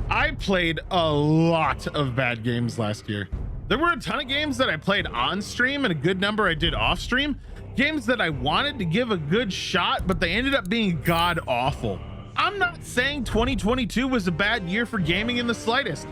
I played a lot of bad games last year. There were a ton of games that I played on stream and a good number I did off stream. Games that I wanted to give a good shot, but they ended up being god awful. I'm not saying 2022 was a bad year for gaming in the slightest.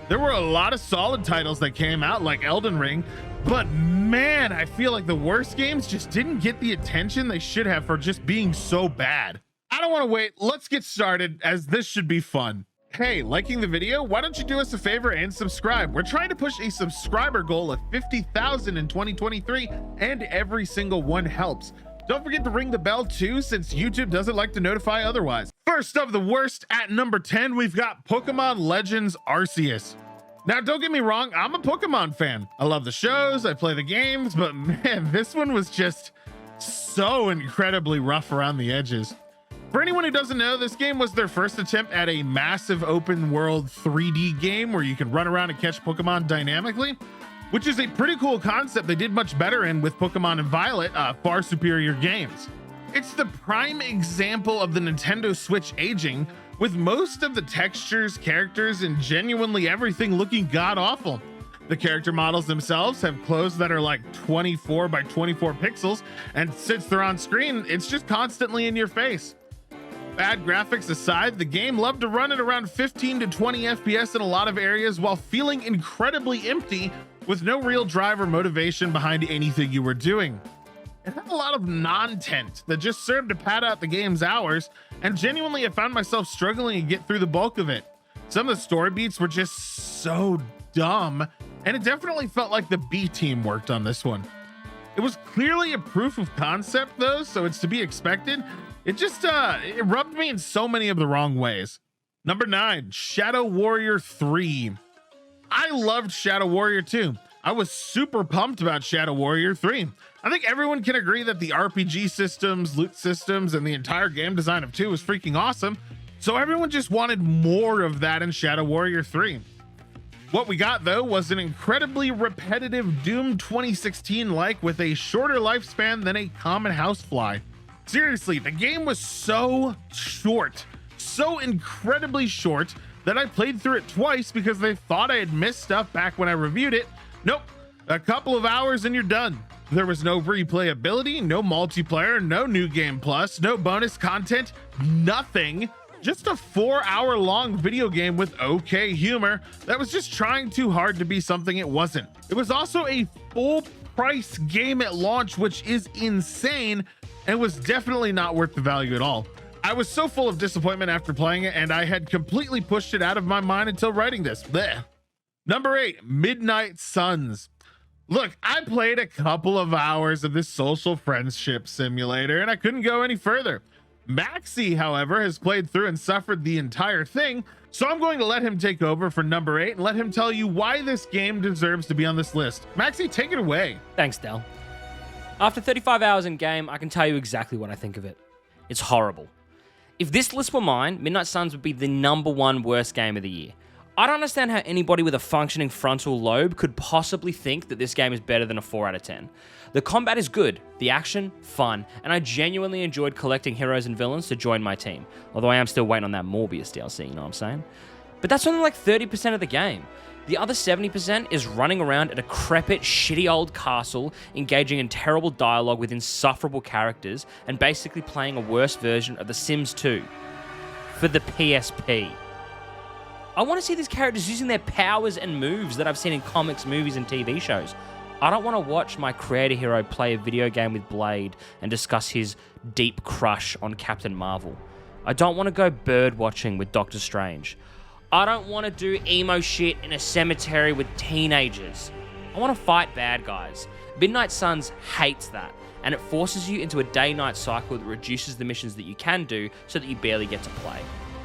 There were a lot of solid titles that came out, like Elden Ring, but man, I feel like the worst games just didn't get the attention they should have for just being so bad. I don't want to wait. Let's get started, as this should be fun. Hey, liking the video? Why don't you do us a favor and subscribe? We're trying to push a subscriber goal of 50,000 in 2023, and every single one helps. Don't forget to ring the bell too, since YouTube doesn't like to notify otherwise. First of the worst, at number 10, we've got Pokemon Legends Arceus. Now, don't get me wrong, I'm a Pokemon fan. I love the shows, I play the games, but man, this one was just so incredibly rough around the edges. For anyone who doesn't know, this game was their first attempt at a massive open world 3D game where you can run around and catch Pokemon dynamically, which is a pretty cool concept they did much better in with Pokemon and Violet, far superior games. It's the prime example of the Nintendo Switch aging, with most of the textures, characters, and genuinely everything looking god awful. The character models themselves have clothes that are like 24 by 24 pixels, and since they're on screen, it's just constantly in your face. Bad graphics aside, the game loved to run at around 15 to 20 FPS in a lot of areas while feeling incredibly empty with no real drive or motivation behind anything you were doing. It had a lot of non-tent that just served to pad out the game's hours, and genuinely I found myself struggling to get through the bulk of it. Some of the story beats were just so dumb, and it definitely felt like the B team worked on this one. It was clearly a proof of concept though, so it's to be expected. It just it rubbed me in so many of the wrong ways. Number 9, Shadow Warrior 3. I loved Shadow Warrior 2. I was super pumped about Shadow Warrior 3. I think everyone can agree that the RPG systems, loot systems, and the entire game design of 2 was freaking awesome. So everyone just wanted more of that in Shadow Warrior 3. What we got though was an incredibly repetitive Doom 2016-like with a shorter lifespan than a common housefly. Seriously, the game was so short, so incredibly short, that I played through it twice because they thought I had missed stuff back when I reviewed it. Nope, a couple of hours and you're done. There was no replayability, no multiplayer, no new game plus, no bonus content, nothing. Just a 4-hour long video game with okay humor that was just trying too hard to be something it wasn't. It was also a full price game at launch, which is insane, and was definitely not worth the value at all. I was so full of disappointment after playing it, and I had completely pushed it out of my mind until writing this. Blech. Number 8, Midnight Suns. Look, I played a couple of hours of this social friendship simulator, and I couldn't go any further. Maxi, however, has played through and suffered the entire thing, so I'm going to let him take over for number 8 and let him tell you why this game deserves to be on this list. Maxi, take it away. Thanks, Del. After 35 hours in game, I can tell you exactly what I think of it. It's horrible. If this list were mine, Midnight Suns would be the #1 worst game of the year. I don't understand how anybody with a functioning frontal lobe could possibly think that this game is better than a 4 out of 10. The combat is good, the action, fun, and I genuinely enjoyed collecting heroes and villains to join my team. Although I am still waiting on that Morbius DLC, you know what I'm saying? But that's only like 30% of the game. The other 70% is running around a decrepit, shitty old castle, engaging in terrible dialogue with insufferable characters, and basically playing a worse version of The Sims 2 for the PSP. I want to see these characters using their powers and moves that I've seen in comics, movies, and TV shows. I don't want to watch my creator hero play a video game with Blade and discuss his deep crush on Captain Marvel. I don't want to go bird watching with Doctor Strange. I don't want to do emo shit in a cemetery with teenagers. I want to fight bad guys. Midnight Suns hates that, and it forces you into a day-night cycle that reduces the missions that you can do so that you barely get to play.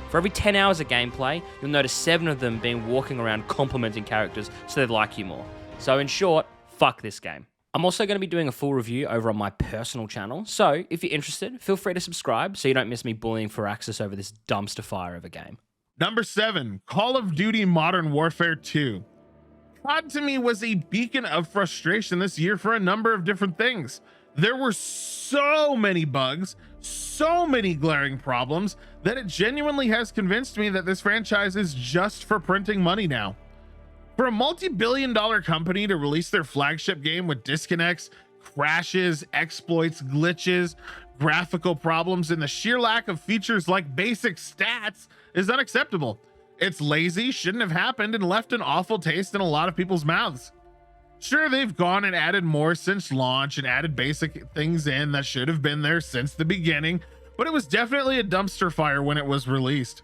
For every 10 hours of gameplay, you'll notice 7 of them being walking around complimenting characters so they like you more. So in short, fuck this game. I'm also going to be doing a full review over on my personal channel, so if you're interested, feel free to subscribe so you don't miss me bullying for access over this dumpster fire of a game. Number 7, Call of Duty Modern Warfare 2. COD to me was a beacon of frustration this year for a number of different things. There were so many bugs, so so many glaring problems that it genuinely has convinced me that this franchise is just for printing money now. For a multi-billion-dollar company to release their flagship game with disconnects, crashes, exploits, glitches, graphical problems, and the sheer lack of features like basic stats is unacceptable. It's lazy, shouldn't have happened, and left an awful taste in a lot of people's mouths. Sure, they've gone and added more since launch and added basic things in that should have been there since the beginning, but it was definitely a dumpster fire when it was released.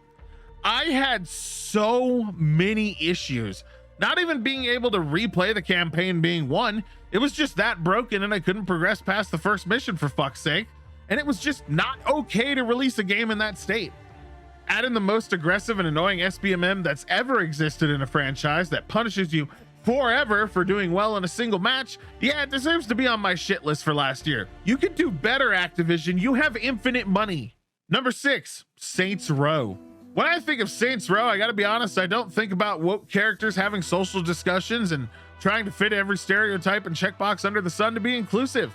I had so many issues, not even being able to replay the campaign being one. It was just that broken and I couldn't progress past the first mission, for fuck's sake. And it was just not okay to release a game in that state. Add in the most aggressive and annoying SBMM that's ever existed in a franchise that punishes you forever for doing well in a single match. Yeah, it deserves to be on my shit list for last year. You can do better, Activision. You have infinite money. Number 6, Saints Row. When I think of Saints Row, I gotta be honest, I don't think about woke characters having social discussions and trying to fit every stereotype and checkbox under the sun to be inclusive.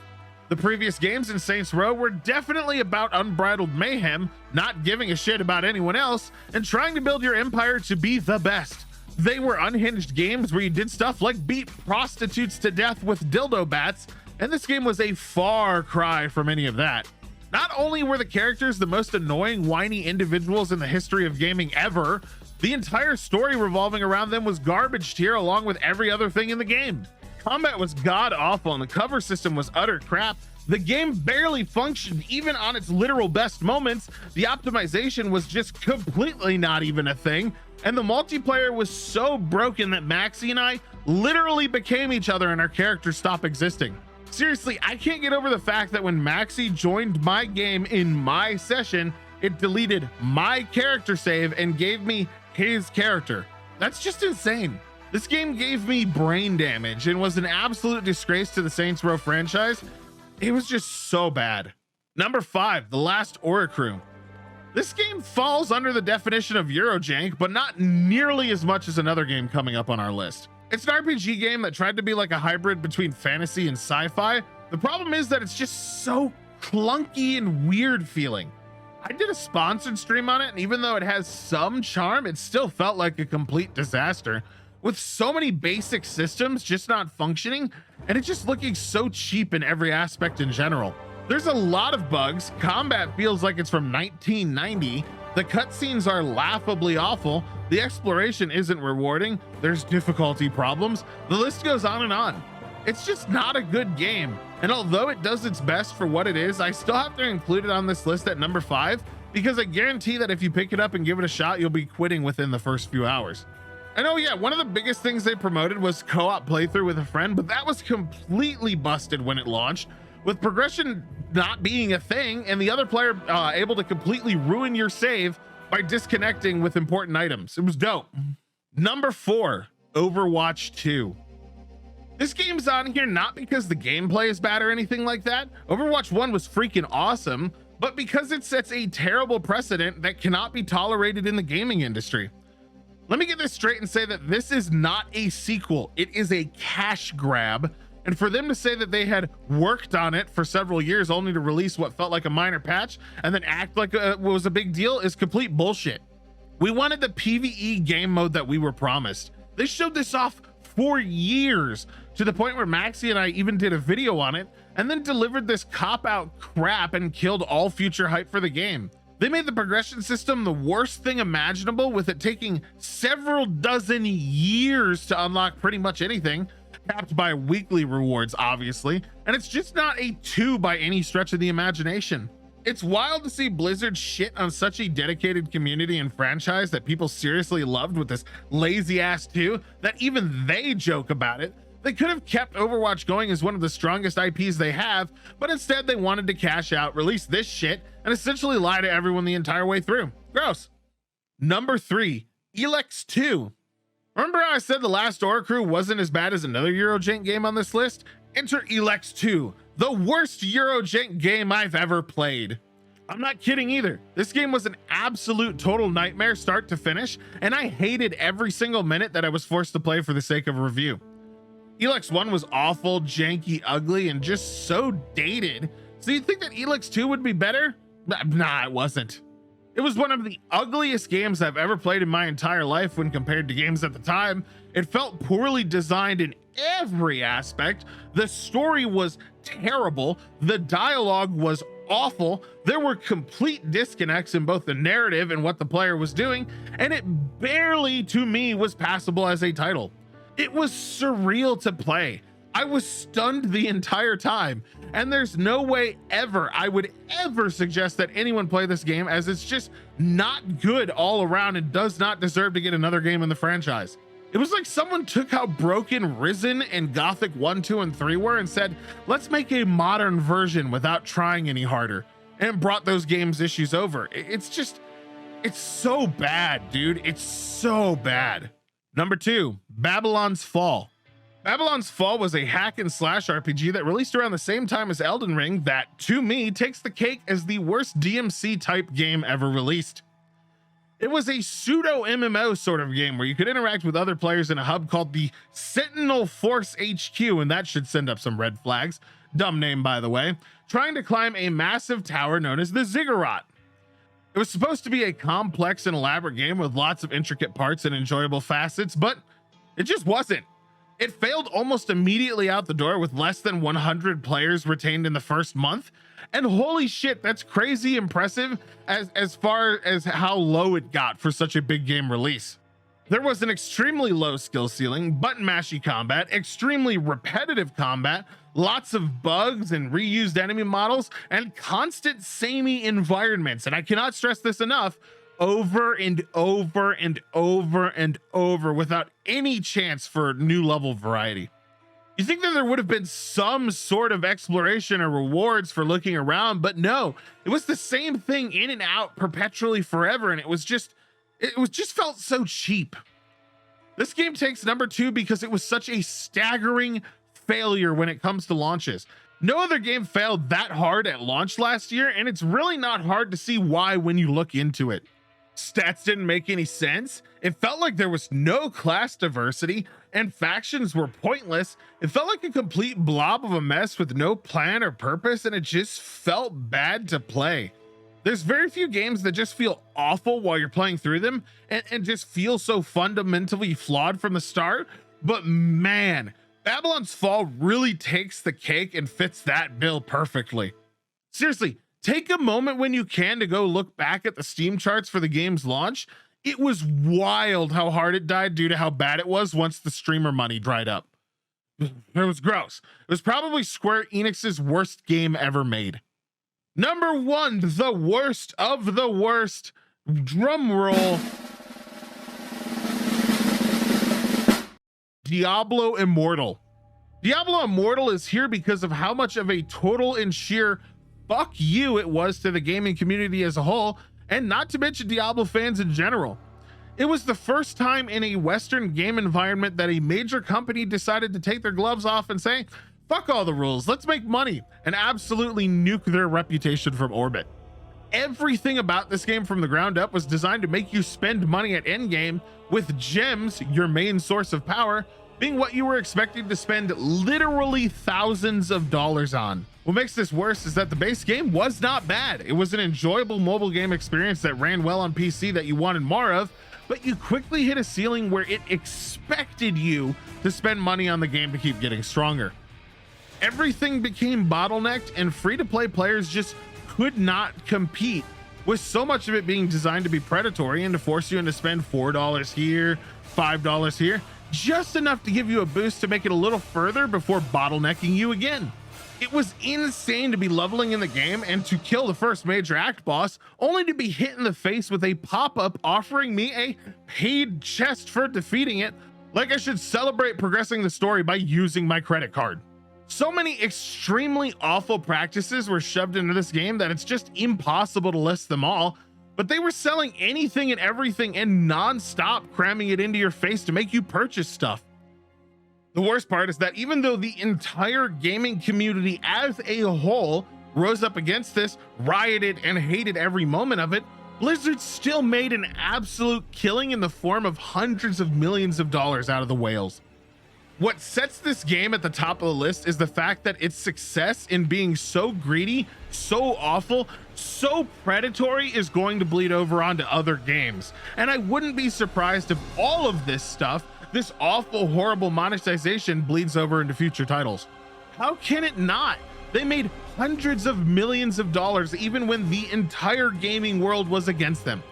The previous games in Saints Row were definitely about unbridled mayhem, not giving a shit about anyone else, and trying to build your empire to be the best. They were unhinged games where you did stuff like beat prostitutes to death with dildo bats, and this game was a far cry from any of that. Not only were the characters the most annoying, whiny individuals in the history of gaming ever, the entire story revolving around them was garbage tier along with every other thing in the game. Combat was god awful and the cover system was utter crap. The game barely functioned even on its literal best moments. The optimization was just completely not even a thing. And the multiplayer was so broken that Maxie and I literally became each other and our characters stopped existing. Seriously, I can't get over the fact that when Maxie joined my game in my session, it deleted my character save and gave me his character. That's just insane. This game gave me brain damage and was an absolute disgrace to the Saints Row franchise. It was just so bad. Number 5, The Last Oricru. This game falls under the definition of Eurojank, but not nearly as much as another game coming up on our list. It's an RPG game that tried to be like a hybrid between fantasy and sci-fi. The problem is that it's just so clunky and weird feeling. I did a sponsored stream on it, and even though it has some charm, it still felt like a complete disaster, with so many basic systems just not functioning, and it just looking so cheap in every aspect in general. There's a lot of bugs, combat feels like it's from 1990, the cutscenes are laughably awful, the exploration isn't rewarding, there's difficulty problems, the list goes on and on. It's just not a good game, and although it does its best for what it is, I still have to include it on this list at number 5, because I guarantee that if you pick it up and give it a shot, you'll be quitting within the first few hours. And oh yeah, one of the biggest things they promoted was co-op playthrough with a friend, but that was completely busted when it launched, with progression not being a thing and the other player able to completely ruin your save by disconnecting with important items. It was dope. Number 4, Overwatch 2. This game's on here not because the gameplay is bad or anything like that. Overwatch 1 was freaking awesome, but because it sets a terrible precedent that cannot be tolerated in the gaming industry. Let me get this straight and say that this is not a sequel. It is a cash grab. And for them to say that they had worked on it for several years only to release what felt like a minor patch and then act like it was a big deal is complete bullshit. We wanted the PvE game mode that we were promised. They showed this off for years to the point where Maxie and I even did a video on it and then delivered this cop-out crap and killed all future hype for the game. They made the progression system the worst thing imaginable, with it taking several dozen years to unlock pretty much anything, capped by weekly rewards, obviously, and it's just not a 2 by any stretch of the imagination. It's wild to see Blizzard shit on such a dedicated community and franchise that people seriously loved with this lazy ass 2 that even they joke about it. They could have kept Overwatch going as one of the strongest IPs they have, but instead they wanted to cash out, release this shit, and essentially lie to everyone the entire way through. Gross. Number 3, Elex 2. Remember how I said The Last Oricru wasn't as bad as another Eurojank game on this list? Enter Elex 2, the worst Eurojank game I've ever played. I'm not kidding either. This game was an absolute total nightmare start to finish, and I hated every single minute that I was forced to play for the sake of a review. Elex 1 was awful, janky, ugly, and just so dated. So you'd think that Elex 2 would be better? Nah, it wasn't. It was one of the ugliest games I've ever played in my entire life when compared to games at the time. It felt poorly designed in every aspect. The story was terrible. The dialogue was awful. There were complete disconnects in both the narrative and what the player was doing, and it barely, to me, was passable as a title. It was surreal to play. I was stunned the entire time, and there's no way ever I would ever suggest that anyone play this game, as it's just not good all around and does not deserve to get another game in the franchise. It was like someone took how broken Risen and Gothic 1, 2, and 3 were and said, let's make a modern version without trying any harder, and brought those games' issues over. It's so bad, dude. It's so bad. Number 2, Babylon's Fall. Babylon's Fall was a hack and slash RPG that released around the same time as Elden Ring that, to me, takes the cake as the worst DMC type game ever released. It was a pseudo MMO sort of game where you could interact with other players in a hub called the Sentinel Force HQ, and that should send up some red flags. Dumb name, by the way. Trying to climb a massive tower known as the Ziggurat. It was supposed to be a complex and elaborate game with lots of intricate parts and enjoyable facets, but it just wasn't. It failed almost immediately out the door with less than 100 players retained in the first month. And holy shit, that's crazy impressive as far as how low it got for such a big game release. There was an extremely low skill ceiling, button mashy combat, extremely repetitive combat, lots of bugs and reused enemy models, and constant samey environments. And I cannot stress this enough, over and over and over and over without any chance for new level variety. You think that there would have been some sort of exploration or rewards for looking around, but no, it was the same thing in and out perpetually forever, and it just felt so cheap. This game takes number 2 because it was such a staggering failure when it comes to launches. No other game failed that hard at launch last year, and it's really not hard to see why when you look into it. Stats didn't make any sense. It felt like there was no class diversity, and factions were pointless. It felt like a complete blob of a mess with no plan or purpose, and it just felt bad to play. There's very few games that just feel awful while you're playing through them and just feel so fundamentally flawed from the start. But man, Babylon's Fall really takes the cake and fits that bill perfectly. Seriously, take a moment when you can to go look back at the Steam charts for the game's launch. It was wild how hard it died due to how bad it was once the streamer money dried up. It was gross. It was probably Square Enix's worst game ever made. Number 1, the worst of the worst. Drum roll. Diablo Immortal. Diablo Immortal is here because of how much of a total and sheer fuck you it was to the gaming community as a whole, and not to mention Diablo fans in general. It was the first time in a Western game environment that a major company decided to take their gloves off and say, fuck all the rules, let's make money, and absolutely nuke their reputation from orbit. Everything about this game from the ground up was designed to make you spend money at endgame, with gems, your main source of power, being what you were expected to spend literally thousands of dollars on. What makes this worse is that the base game was not bad. It was an enjoyable mobile game experience that ran well on PC that you wanted more of, but you quickly hit a ceiling where it expected you to spend money on the game to keep getting stronger. Everything became bottlenecked, and free-to-play players just could not compete, with so much of it being designed to be predatory and to force you into spend $4 here, $5 here, just enough to give you a boost to make it a little further before bottlenecking you again. It was insane to be leveling in the game and to kill the first major act boss, only to be hit in the face with a pop-up offering me a paid chest for defeating it, like I should celebrate progressing the story by using my credit card. So many extremely awful practices were shoved into this game that it's just impossible to list them all, but they were selling anything and everything and non-stop cramming it into your face to make you purchase stuff. The worst part is that even though the entire gaming community as a whole rose up against this, rioted, and hated every moment of it, Blizzard still made an absolute killing in the form of hundreds of millions of dollars out of the whales. What sets this game at the top of the list is the fact that its success in being so greedy, so awful, so predatory is going to bleed over onto other games. And I wouldn't be surprised if all of this stuff, this awful, horrible monetization, bleeds over into future titles. How can it not? They made hundreds of millions of dollars even when the entire gaming world was against them.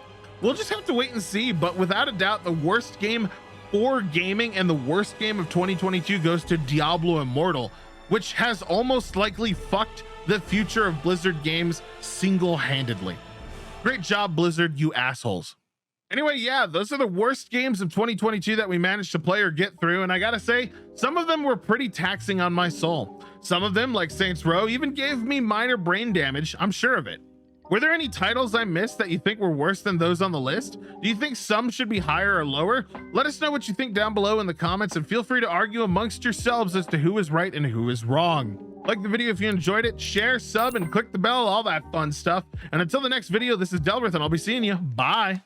We'll just have to wait and see, but without a doubt, the worst game for gaming and the worst game of 2022 goes to Diablo Immortal, which has almost likely fucked the future of Blizzard games single-handedly. Great job, Blizzard, you assholes. Anyway, yeah, those are the worst games of 2022 that we managed to play or get through, and I gotta say, some of them were pretty taxing on my soul. Some of them, like Saints Row, even gave me minor brain damage, I'm sure of it. Were there any titles I missed that you think were worse than those on the list? Do you think some should be higher or lower? Let us know what you think down below in the comments, and feel free to argue amongst yourselves as to who is right and who is wrong. Like the video if you enjoyed it, share, sub, and click the bell, all that fun stuff. And until the next video, this is Delrith, and I'll be seeing you. Bye.